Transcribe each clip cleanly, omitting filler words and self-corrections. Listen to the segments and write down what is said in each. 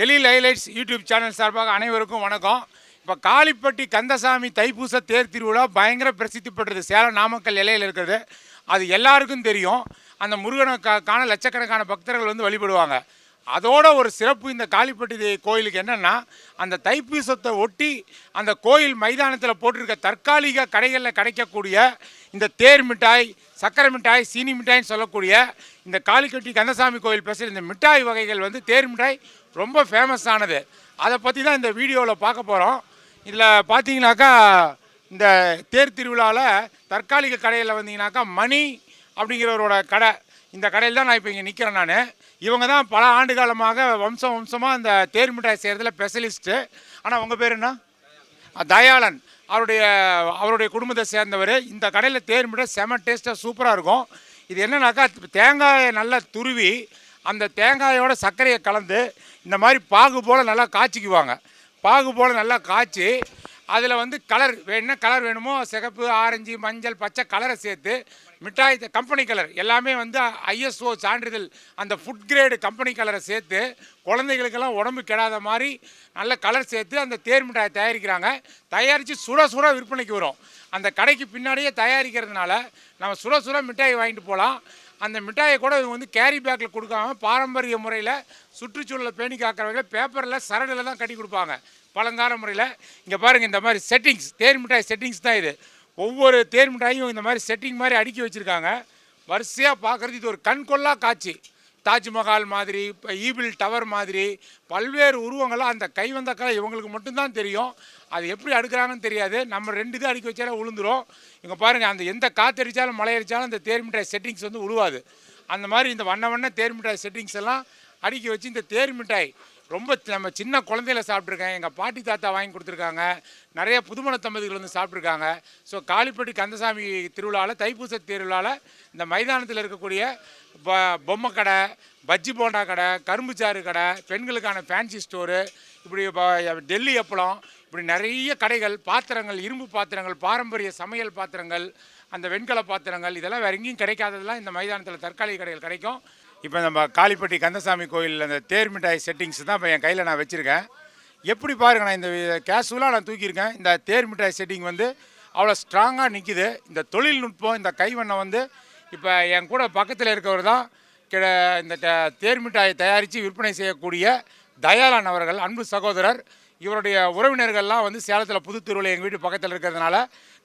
எழில் highlights YouTube channel சார்பாக அனைவருக்கும் வணக்கம். இப்போ காளிப்பட்டி கந்தசாமி தைப்பூச தேர் திருவிழா பயங்கர பிரசித்தி பெற்றது. சேலம் நாமக்கல் எல்லையில் இருக்கிறது. அது எல்லாருக்கும் தெரியும். அந்த முருகனை காண லட்சக்கணக்கான பக்தர்கள் வந்து வழிபடுவாங்க. அதோட ஒரு சிறப்பு இந்த காளிப்பட்டி கோயிலுக்கு என்னென்னா, அந்த தைப்பூசத்தை ஒட்டி அந்த கோயில் மைதானத்தில் போட்டிருக்க தற்காலிக கடைகளில் கிடைக்கக்கூடிய இந்த தேர் மிட்டாய், சக்கரை மிட்டாய், சீனி மிட்டாய்ன்னு சொல்லக்கூடிய இந்த காளிப்பட்டி கந்தசாமி கோயில் பேசுகிற இந்த மிட்டாய் வகைகள் வந்து தேர் மிட்டாய் ரொம்ப ஃபேமஸ் ஆனது. அதை பற்றி தான் இந்த வீடியோவில் பார்க்க போகிறோம். இதில் பார்த்தீங்கன்னாக்கா இந்த தேர் திருவிழாவில் தற்காலிக கடையில் வந்தீங்கன்னாக்கா மணி அப்படிங்கிறவரோட கடை. இந்த கடையில் தான் நான் இப்போ இங்கே நிற்கிறேன். நான் இவங்க தான் பல ஆண்டு காலமாக வம்சமாக இந்த தேர் மிட்டாய் செய்கிறதுல ஸ்பெஷலிஸ்ட்டு. ஆனால் உங்கள் பேர் என்ன? தயாளன். அவருடைய குடும்பத்தை சேர்ந்தவர். இந்த கடையில் தேர் மிட்டாய் செம டேஸ்ட்டாக சூப்பராக இருக்கும். இது என்னன்னாக்கா தேங்காயை நல்லா துருவி அந்த தேங்காயோட சர்க்கரையை கலந்து இந்த மாதிரி பாகு போல் நல்லா காய்ச்சிக்குவாங்க. பாகு போல் நல்லா காய்ச்சி அதில் வந்து கலர் என்ன கலர் வேணுமோ சிகப்பு, ஆரஞ்சு, மஞ்சள், பச்சை கலரை சேர்த்து மிட்டாய் கம்பெனி கலர் எல்லாமே வந்து ISO சான்றிதழ் அந்த ஃபுட் கிரேடு கம்பெனி கலரை சேர்த்து குழந்தைகளுக்கெல்லாம் உடம்பு கெடாத மாதிரி நல்ல கலர் சேர்த்து அந்த தேர் மிட்டாய் தயாரிக்கிறாங்க. தயாரித்து சுட சுட விற்பனைக்கு வரும். அந்த கடைக்கு பின்னாடியே தயாரிக்கிறதுனால நம்ம சுட சுட மிட்டாய் வாங்கிட்டு போகலாம். அந்த மிட்டாயை கூட இவங்க வந்து கேரி பேக்கில் கொடுக்காம பாரம்பரிய முறையில் சுற்றுச்சூழலை பேணி காக்கிறவங்க பேப்பரில் சரடில் தான் கட்டி கொடுப்பாங்க. பழங்கால முறையில் இங்கே பாருங்கள், இந்த மாதிரி செட்டிங்ஸ் தேர் மிட்டாய் செட்டிங்ஸ் தான் இது. ஒவ்வொரு தேர் மிட்டாயும் இந்த மாதிரி செட்டிங் மாதிரி அடுக்கி வச்சுருக்காங்க. வரிசையாக பார்க்குறது இது ஒரு கண்கொள்ளா காட்சி. தாஜ்மஹால் மாதிரி, இப்போ ஈபிள் டவர் மாதிரி பல்வேறு உருவங்கள்லாம் அந்த கைவந்த கலை இவங்களுக்கு மட்டும்தான் தெரியும். அது எப்படி அடுக்கிறாங்கன்னு தெரியாது. நம்ம 2 இது அடுக்கி வச்சாலும் உளுந்துரும். இங்கே பாருங்கள், அந்த எந்த காற்றடிச்சாலும் மழை அடித்தாலும் அந்த தேர் மிட்டாய் செட்டிங்ஸ் வந்து உழுவாது. அந்த மாதிரி இந்த வண்ண தேர் மிட்டாய் செட்டிங்ஸ் எல்லாம் அடுக்கி வச்சு இந்த தேர் மிட்டாய் ரொம்ப நம்ம சின்ன குழந்தையில சாப்பிட்ருக்கேன். எங்கள் பாட்டி தாத்தா வாங்கி கொடுத்துருக்காங்க. நிறைய புதுமண தம்பதிகள் வந்து சாப்பிட்ருக்காங்க. ஸோ காளிப்பட்டி கந்தசாமி திருவிழாவில் தைப்பூச திருவிழாவில் இந்த மைதானத்தில் இருக்கக்கூடிய பொம்மை கடை, பஜ்ஜி போண்டா கடை, கரும்புச்சாறு கடை, பெண்களுக்கான ஃபேன்சி ஸ்டோரு, இப்படி டெல்லி அப்பளம், இப்படி நிறைய கடைகள், பாத்திரங்கள், இரும்பு பாத்திரங்கள், பாரம்பரிய சமையல் பாத்திரங்கள், அந்த வெண்கல பாத்திரங்கள், இதெல்லாம் வேறு எங்கேயும் கிடைக்காததெல்லாம் இந்த மைதானத்தில் தற்காலிக கடைகள் கிடைக்கும். இப்போ நம்ம காளிப்பட்டி கந்தசாமி கோயிலில் அந்த தேர் மிட்டாய் செட்டிங்ஸ் தான் இப்போ என் கையில் நான் வச்சுருக்கேன். எப்படி பாருங்கள், நான் இந்த கேஷுவலாக நான் தூக்கியிருக்கேன். இந்த தேர் மிட்டாய் செட்டிங் வந்து அவ்வளோ ஸ்ட்ராங்காக நிற்கிது. இந்த தொழில்நுட்பம், இந்த கைவண்ணம் வந்து இப்போ என் கூட பக்கத்தில் இருக்கவர் தான் இந்த தேர் மிட்டாயை தயாரித்து விற்பனை செய்யக்கூடிய தயாளன் அவர்கள், அன்பு சகோதரர். இவருடைய உறவினர்கள்லாம் வந்து சேலத்தில் புது திருவிழா எங்கள் வீட்டு பக்கத்தில் இருக்கிறதுனால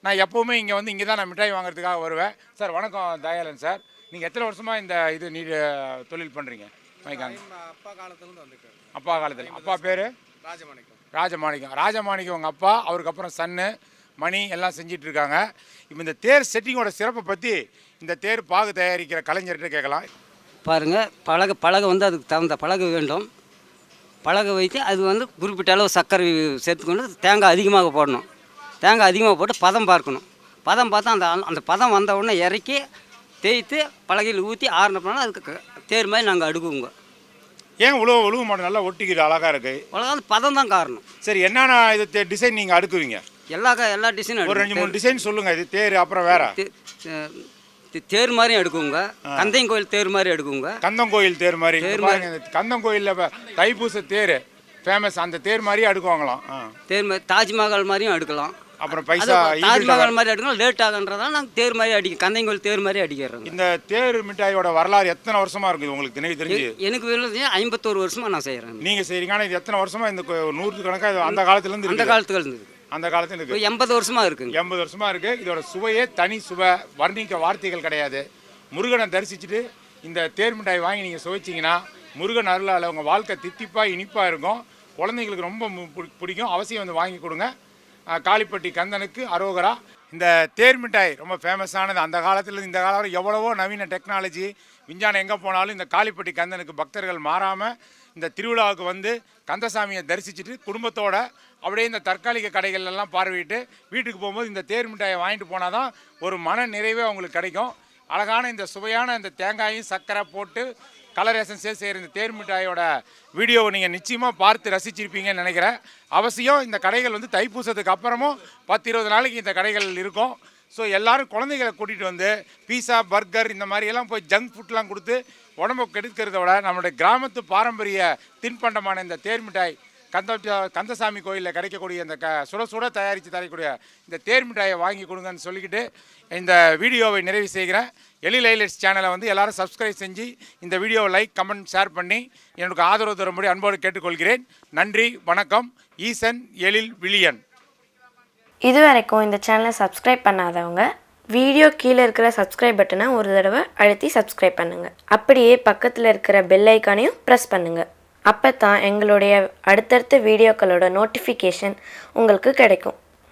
நான் எப்போவுமே இங்கே வந்து இங்கே தான் நான் மிட்டாய் வாங்குறதுக்காக வருவேன். சார் வணக்கம் தயாளன் சார். நீங்கள் எத்தனை வருஷமாக இந்த தொழில் பண்ணுறீங்க? அப்பா காலத்துலேருந்து வந்துருக்காரு. அப்பா காலத்தில். அப்பா பேர் ராஜமாணிக்கம். உங்கள் அப்பா, அவருக்கு அப்புறம் சன்னு மணி எல்லாம் செஞ்சிட்ருக்காங்க. இப்போ இந்த தேர் செட்டிங்கோட சிறப்பை பற்றி இந்த தேர் பாகு தயாரிக்கிற கலைஞர்கிட்ட கேட்கலாம். பாருங்கள், பலகை வந்து அதுக்கு தகுந்த பலகை வேண்டும். பலகை வைத்து அது வந்து குறிப்பிட்ட அளவு சர்க்கரை சேர்த்துக்கொண்டு தேங்காய் அதிகமாக போடணும். தேங்காய் அதிகமாக போட்டு பதம் பார்க்கணும். பதம் பார்த்தா அந்த பதம் வந்த உடனே இறக்கி தேய்த்து பலகையில் ஊற்றி ஆறுனப்போனால் அதுக்கு தேர் மாதிரி நாங்கள் அடுக்குவோங்க. ஏன் உழுவு மாட்டோம்? நல்லா ஒட்டிக்கிது, அழகாக இருக்குது. அவ்வளோதான், பதம் தான் காரணம். சரி, என்னென்ன இது டிசைன் நீங்கள் அடுக்குவீங்க? எல்லா டிசைனும் ஒரு 2-3 டிசைன் சொல்லுங்கள். இது தேர் அப்புறம் வேறு தேர் மாதிரியும் எடுக்குவோங்க. கந்தையங்கோயில் தேர் மாதிரி எடுக்குவோங்க. கந்தங்கோயில் தேர் மாதிரி. கந்தங்கோயிலில் தைப்பூச தேர் ஃபேமஸ். அந்த தேர் மாதிரியே அடுக்குவாங்களாம். தேர் மாதிரி தாஜ்மஹால் மாதிரியும் எடுக்கலாம். அப்புறம் பைசா தாஜ்மஹால் மாதிரி எடுக்கணும். லேட் ஆகுன்றதால நாங்கள் தேர் மாதிரி கந்தையங்கோயில் தேர் மாதிரி அடிக்கிறோம். இந்த தேர் மிட்டாயோட வரலாறு எத்தனை வருஷமாக இருக்குது உங்களுக்கு நினைவு தெரிஞ்சு? எனக்கு 51 வருஷமாக நான் செய்கிறேன். நீங்கள் செய்கிறீங்க. ஆனால் இது எத்தனை வருஷமாக இந்த 100 கணக்காக அந்த காலத்துலேருந்து? அந்த காலத்துல இருந்து 80 வருஷமாக இருக்குங்க. 80 வருஷமாக இருக்குது. இதோட சுவையே தனி சுவை, வர்ணிக்க வார்த்தைகள் கிடையாது. முருகனை தரிசிச்சுட்டு இந்த தேர் மிட்டாய் வாங்கி நீங்கள் சுவைச்சிங்கன்னா முருகன் அருளால் உங்கள் வாழ்க்கை தித்திப்பாக இனிப்பாக இருக்கும். குழந்தைங்களுக்கு ரொம்ப பிடிக்கும். அவசியம் வந்து வாங்கி கொடுங்க. காளிப்பட்டி கந்தனுக்கு அரோகரா. இந்த தேர் மிட்டாய் ரொம்ப ஃபேமஸானது. அந்த காலத்தில் இந்த காலம் எவ்வளவோ நவீன டெக்னாலஜி விஞ்ஞானம் எங்கே போனாலும் இந்த காளிப்பட்டி கந்தனுக்கு பக்தர்கள் மாறாமல் இந்த திருவிழாவுக்கு வந்து கந்தசாமியை தரிசிச்சுட்டு குடும்பத்தோட அப்படியே இந்த தற்காலிக கடைகள்லாம் பார்வையிட்டு வீட்டுக்கு போகும்போது இந்த தேர் மிட்டாயை வாங்கிட்டு போனால் தான் ஒரு மன நிறைவே அவங்களுக்கு கிடைக்கும். அழகான இந்த சுவையான இந்த தேங்காயும் சர்க்கரை போட்டு கலர் எசன்ஸே செய்கிற இந்த தேர் மிட்டாயோட வீடியோவை நீங்கள் நிச்சயமாக பார்த்து ரசிச்சிருப்பீங்கன்னு நினைக்கிறேன். அவசியம் இந்த கடைகள் வந்து தைப்பூசத்துக்கு அப்புறமும் 10-20 நாளைக்கு இந்த கடைகள் இருக்கும். ஸோ எல்லோரும் குழந்தைகளை கூட்டிகிட்டு வந்து பீஸா பர்கர் இந்த மாதிரியெல்லாம் போய் ஜங்க் ஃபுட்லாம் கொடுத்து உடம்பை கெடுக்கிறத விட நம்மளுடைய கிராமத்து பாரம்பரிய தின்பண்டமான இந்த தேர் மிட்டாய் கந்தசாமி கோயிலில் கிடைக்கக்கூடிய இந்த சுட சுட தயாரித்து தரக்கூடிய இந்த தேர் மிட்டாயை வாங்கி கொடுங்கன்னு சொல்லிக்கிட்டு இந்த வீடியோவை நிறைவு செய்கிறேன். எழில் ஹைலைட்ஸ் சேனலை வந்து எல்லாரும் சப்ஸ்கிரைப் செஞ்சு இந்த வீடியோவை லைக் கமெண்ட் ஷேர் பண்ணி எனக்கு ஆதரவு தரும்படி அன்போடு கேட்டுக்கொள்கிறேன். நன்றி, வணக்கம். ஈசன் எழில் விழியன். இதுவரைக்கும் இந்த சேனலை சப்ஸ்கிரைப் பண்ணாதவங்க வீடியோ கீழே இருக்கிற சப்ஸ்கிரைப் பட்டனை ஒரு தடவை அழுத்தி சப்ஸ்கிரைப் பண்ணுங்கள். அப்படியே பக்கத்தில் இருக்கிற பெல் ஐக்கானையும் ப்ரெஸ் பண்ணுங்கள். அப்போ தான் எங்களுடைய அடுத்தடுத்த வீடியோக்களோட நோட்டிஃபிகேஷன் உங்களுக்கு கிடைக்கும்.